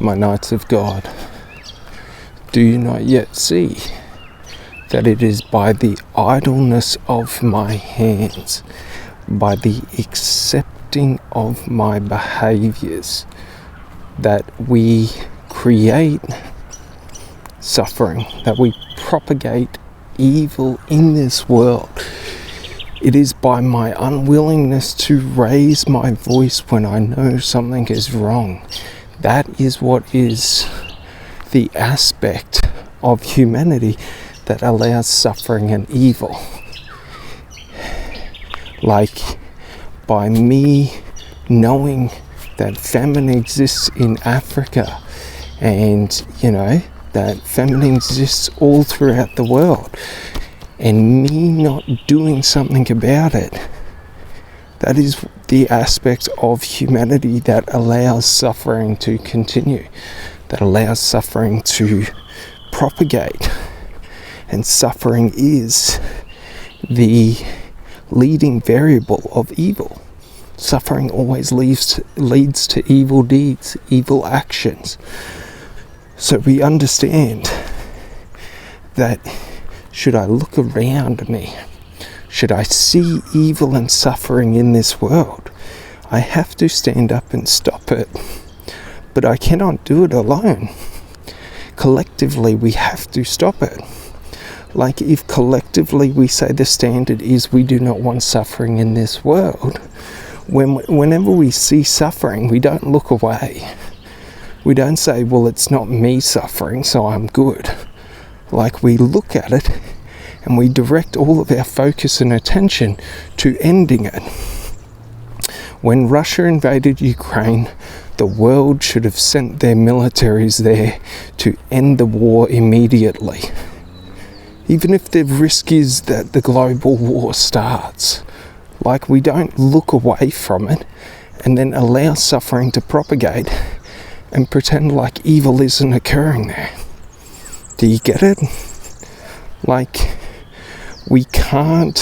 My knights of God, do you not yet see that it is by the idleness of my hands, by the accepting of my behaviors, that we create suffering, that we propagate evil in this world? It is by my unwillingness to raise my voice when I know something is wrong. That is what is the aspect of humanity that allows suffering and evil. Like, by me knowing that famine exists in Africa, and that famine exists all throughout the world, and me not doing something about it, that is the aspect of humanity that allows suffering to continue, that allows suffering to propagate. And suffering is the leading variable of evil. Suffering always leads to evil deeds, evil actions. So we understand that should I look around me, should I see evil and suffering in this world, I have to stand up and stop it. But I cannot do it alone. Collectively, we have to stop it. Like, if collectively we say the standard is we do not want suffering in this world, whenever we see suffering, we don't look away. We don't say, well, it's not me suffering, so I'm good. Like, we look at it and we direct all of our focus and attention to ending it. When Russia invaded Ukraine, the world should have sent their militaries there to end the war immediately. Even if the risk is that the global war starts. Like, we don't look away from it and then allow suffering to propagate and pretend like evil isn't occurring there. Do you get it? Like, we can't,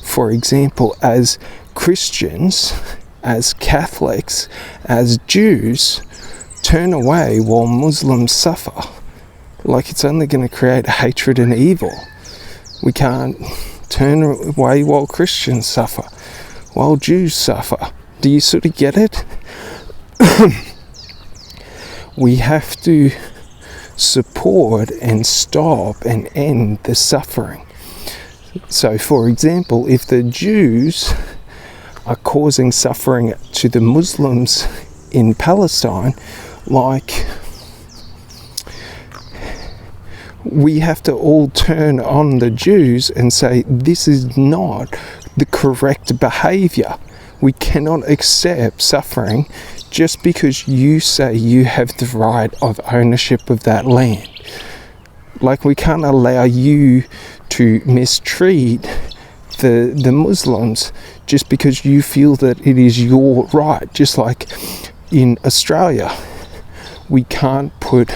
for example, as Christians, as Catholics, as Jews, turn away while Muslims suffer. Like, it's only going to create hatred and evil. We can't turn away while Christians suffer, while Jews suffer. Do you sort of get it? We have to support and stop and end the suffering. So, for example, if the Jews are causing suffering to the Muslims in Palestine, like, we have to all turn on the Jews and say, this is not the correct behavior. We cannot accept suffering just because you say you have the right of ownership of that land. Like, we can't allow you to mistreat the Muslims just because you feel that it is your right. Just like in Australia, we can't put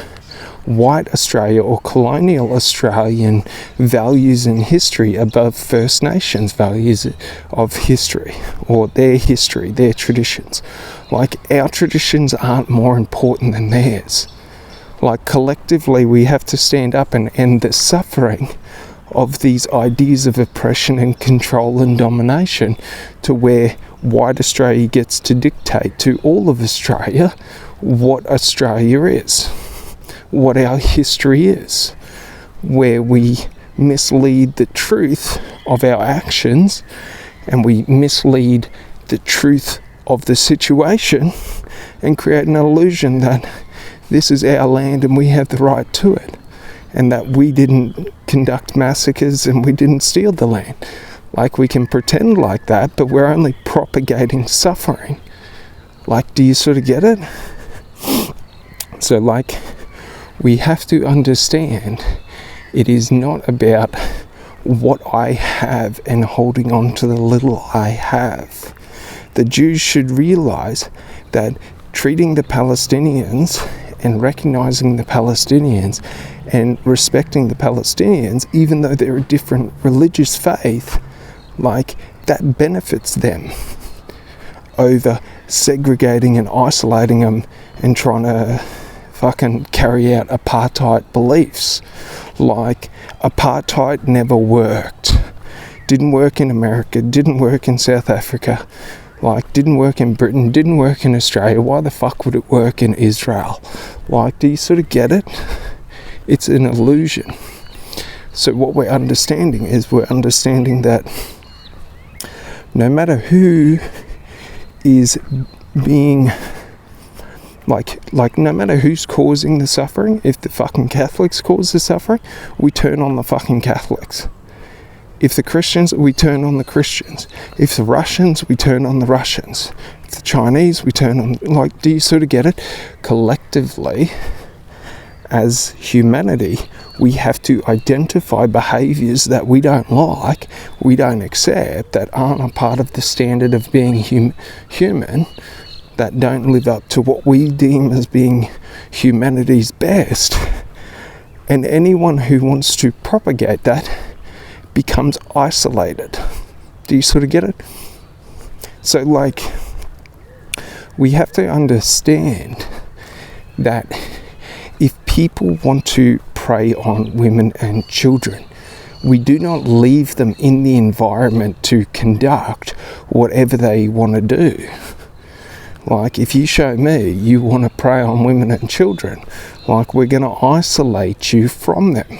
white Australia or colonial Australian values in history above First Nations values of history, or their history, their traditions. Like, our traditions aren't more important than theirs. Like, collectively we have to stand up and end the suffering of these ideas of oppression and control and domination, to where white Australia gets to dictate to all of Australia what Australia is, what our history is, where we mislead the truth of our actions and we mislead the truth of the situation and create an illusion that this is our land and we have the right to it, and that we didn't conduct massacres and we didn't steal the land. Like, we can pretend like that, but we're only propagating suffering. Like, do you sort of get it? So, like, we have to understand it is not about what I have and holding on to the little I have. The Jews should realize that treating the Palestinians and recognizing the Palestinians and respecting the Palestinians, even though they're a different religious faith, like, that benefits them over segregating and isolating them and trying to fucking carry out apartheid beliefs. Like, apartheid never worked. Didn't work in America, didn't work in South Africa, like, didn't work in Britain, didn't work in Australia. Why the fuck would it work in Israel? Like, do you sort of get it? It's an illusion. So what we're understanding is that no matter who is being, like no matter who's causing the suffering, if the fucking Catholics cause the suffering, we turn on the fucking Catholics. If the Christians, we turn on the Christians. If the Russians, we turn on the Russians. If the Chinese, we turn on, like, do you sort of get it? Collectively, as humanity, we have to identify behaviours that we don't like, we don't accept, that aren't a part of the standard of being human, that don't live up to what we deem as being humanity's best. And anyone who wants to propagate that becomes isolated. Do you sort of get it? So, like, we have to understand that if people want to prey on women and children, we do not leave them in the environment to conduct whatever they want to do. Like, if you show me you want to prey on women and children, like, we're going to isolate you from them.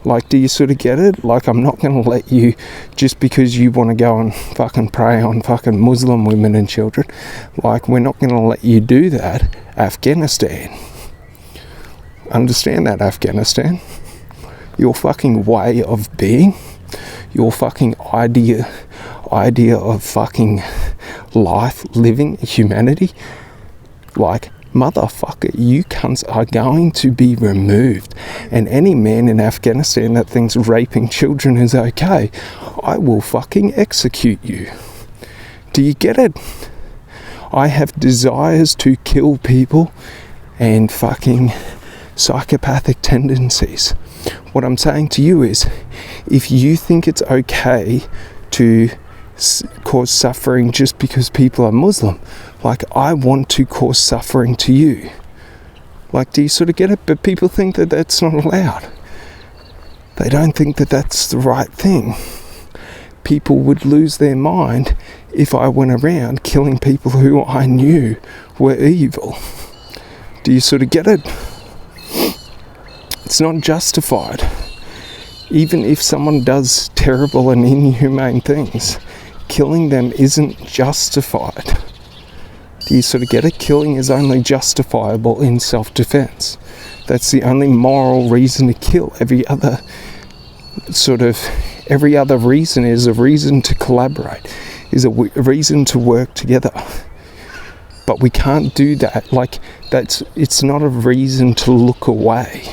Like, do you sort of get it? Like, I'm not going to let you, just because you want to go and fucking prey on fucking Muslim women and children, like, we're not going to let you do that. Afghanistan. Understand that, Afghanistan? Your fucking way of being, your fucking idea of fucking life, living, humanity, like, motherfucker, you cunts are going to be removed. And any man in Afghanistan that thinks raping children is okay, I will fucking execute you. Do you get it? I have desires to kill people and fucking psychopathic tendencies. What I'm saying to you is, if you think it's okay to cause suffering just because people are Muslim, like, I want to cause suffering to you. Like, do you sort of get it? But people think that that's not allowed. They don't think that that's the right thing. People would lose their mind if I went around killing people who I knew were evil. Do you sort of get it? It's not justified. Even if someone does terrible and inhumane things, killing them isn't justified. Do you sort of get it? Killing is only justifiable in self-defense. That's the only moral reason to kill. Every other reason is a reason to collaborate, is a reason to work together. But we can't do that. Like, it's not a reason to look away.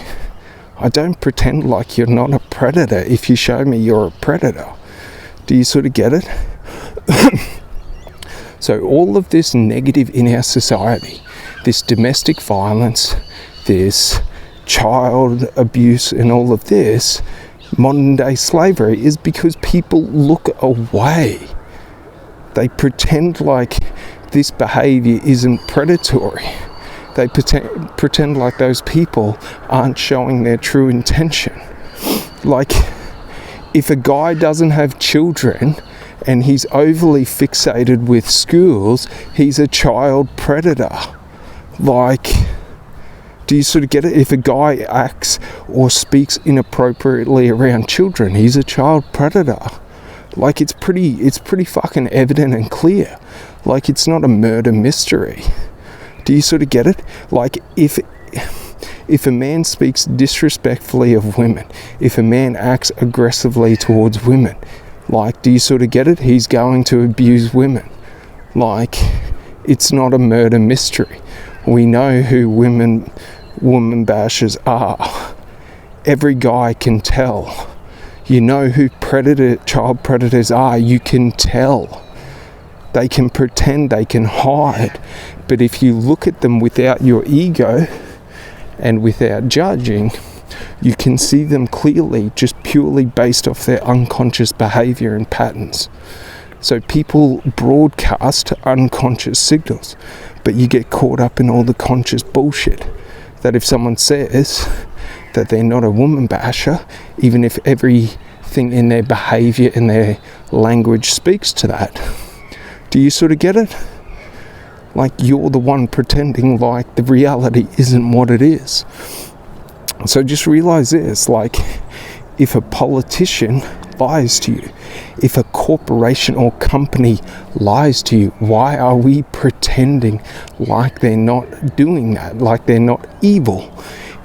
I don't pretend like you're not a predator if you show me you're a predator. Do you sort of get it? So all of this negative in our society, this domestic violence, this child abuse and all of this, modern day slavery, is because people look away. They pretend like this behaviour isn't predatory. They pretend like those people aren't showing their true intention. Like, if a guy doesn't have children and he's overly fixated with schools, he's a child predator. Like, do you sort of get it? If a guy acts or speaks inappropriately around children, he's a child predator. Like, it's pretty fucking evident and clear. Like, it's not a murder mystery. Do you sort of get it? Like, if a man speaks disrespectfully of women, if a man acts aggressively towards women, like, do you sort of get it? He's going to abuse women. Like, it's not a murder mystery. We know who woman bashers are. Every guy can tell. You know who child predators are. You can tell. They can pretend, they can hide. But if you look at them without your ego and without judging, you can see them clearly, just purely based off their unconscious behaviour and patterns. So people broadcast unconscious signals, but you get caught up in all the conscious bullshit. that if someone says that they're not a woman basher, even if everything in their behaviour and their language speaks to that? Do you sort of get it? Like, you're the one pretending like the reality isn't what it is. So just realise this, like, if a politician lies to you, if a corporation or company lies to you, why are we pretending like they're not doing that, like they're not evil?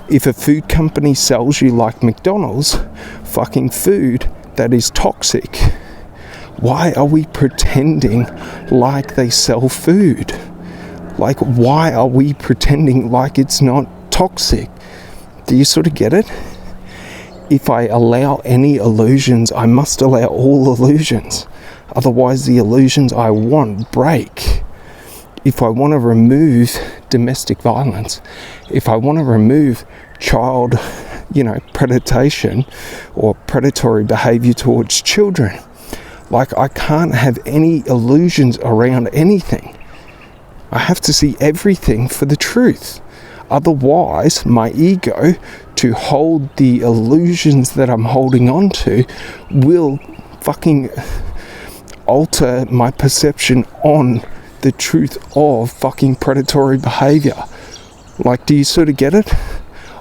If a food company sells you, like McDonald's, fucking food that is toxic, why are we pretending like they sell food? Like, why are we pretending like it's not toxic? Do you sort of get it? If I allow any illusions, I must allow all illusions. Otherwise, the illusions I want break. If I want to remove domestic violence, if I want to remove child, predation or predatory behavior towards children, like, I can't have any illusions around anything. I have to see everything for the truth. Otherwise, my ego, to hold the illusions that I'm holding on to, will fucking alter my perception on the truth of fucking predatory behavior. Like, do you sort of get it?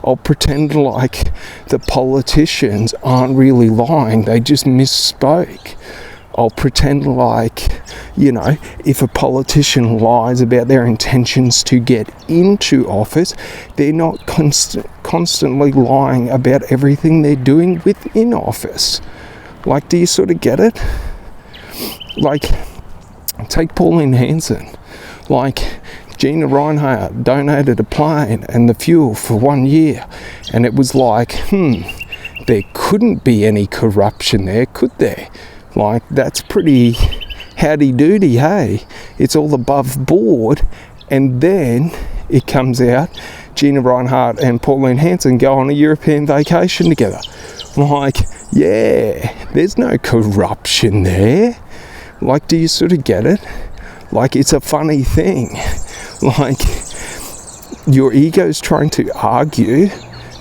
I'll pretend like the politicians aren't really lying, they just misspoke. I'll pretend like, if a politician lies about their intentions to get into office, they're not constantly lying about everything they're doing within office. Like, do you sort of get it? Like, take Pauline Hanson. Like, Gina Reinhardt donated a plane and the fuel for 1 year, and it was like, there couldn't be any corruption there, could there? Like, that's pretty howdy-doody, hey? It's all above board. And then it comes out, Gina Reinhardt and Pauline Hanson go on a European vacation together. Like, yeah, there's no corruption there. Like, do you sort of get it? Like, it's a funny thing. Like, your ego's trying to argue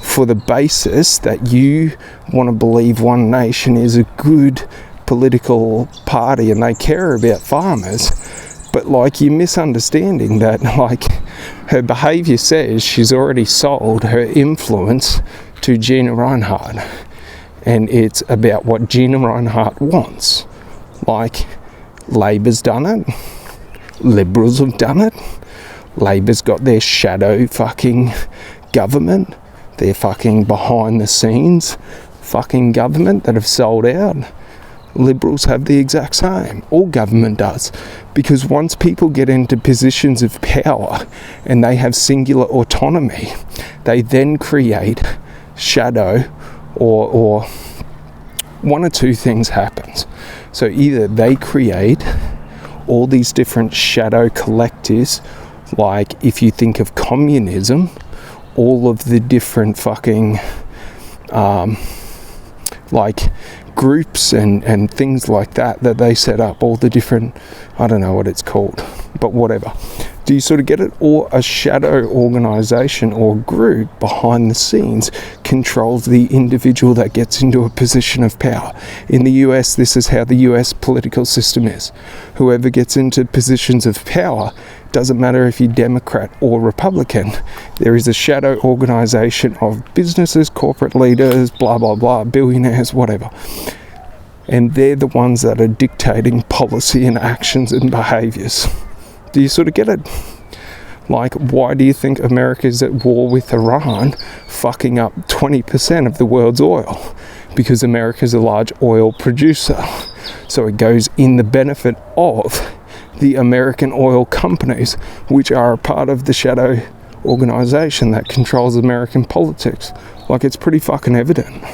for the basis that you want to believe One Nation is a good political party and they care about farmers, but like, you're misunderstanding that, like, her behaviour says she's already sold her influence to Gina Reinhardt, and it's about what Gina Reinhardt wants. Like, Labor's done it, Liberals have done it, Labor's got their shadow fucking government, their fucking behind the scenes fucking government that have sold out. Liberals have the exact same. All government does. Because once people get into positions of power and they have singular autonomy, they then create shadow, or one or two things happens. So either they create all these different shadow collectives, like if you think of communism, all of the different fucking like groups and things like that they set up, all the different, I don't know what it's called, but whatever. Do you sort of get it? Or a shadow organisation or group behind the scenes controls the individual that gets into a position of power. In the US, this is how the US political system is. Whoever gets into positions of power, doesn't matter if you're Democrat or Republican, there is a shadow organisation of businesses, corporate leaders, blah, blah, blah, billionaires, whatever. And they're the ones that are dictating policy and actions and behaviours. Do you sort of get it? Like, why do you think America's at war with Iran, fucking up 20% of the world's oil? Because America's a large oil producer. So it goes in the benefit of the American oil companies, which are a part of the shadow organisation that controls American politics. Like, it's pretty fucking evident.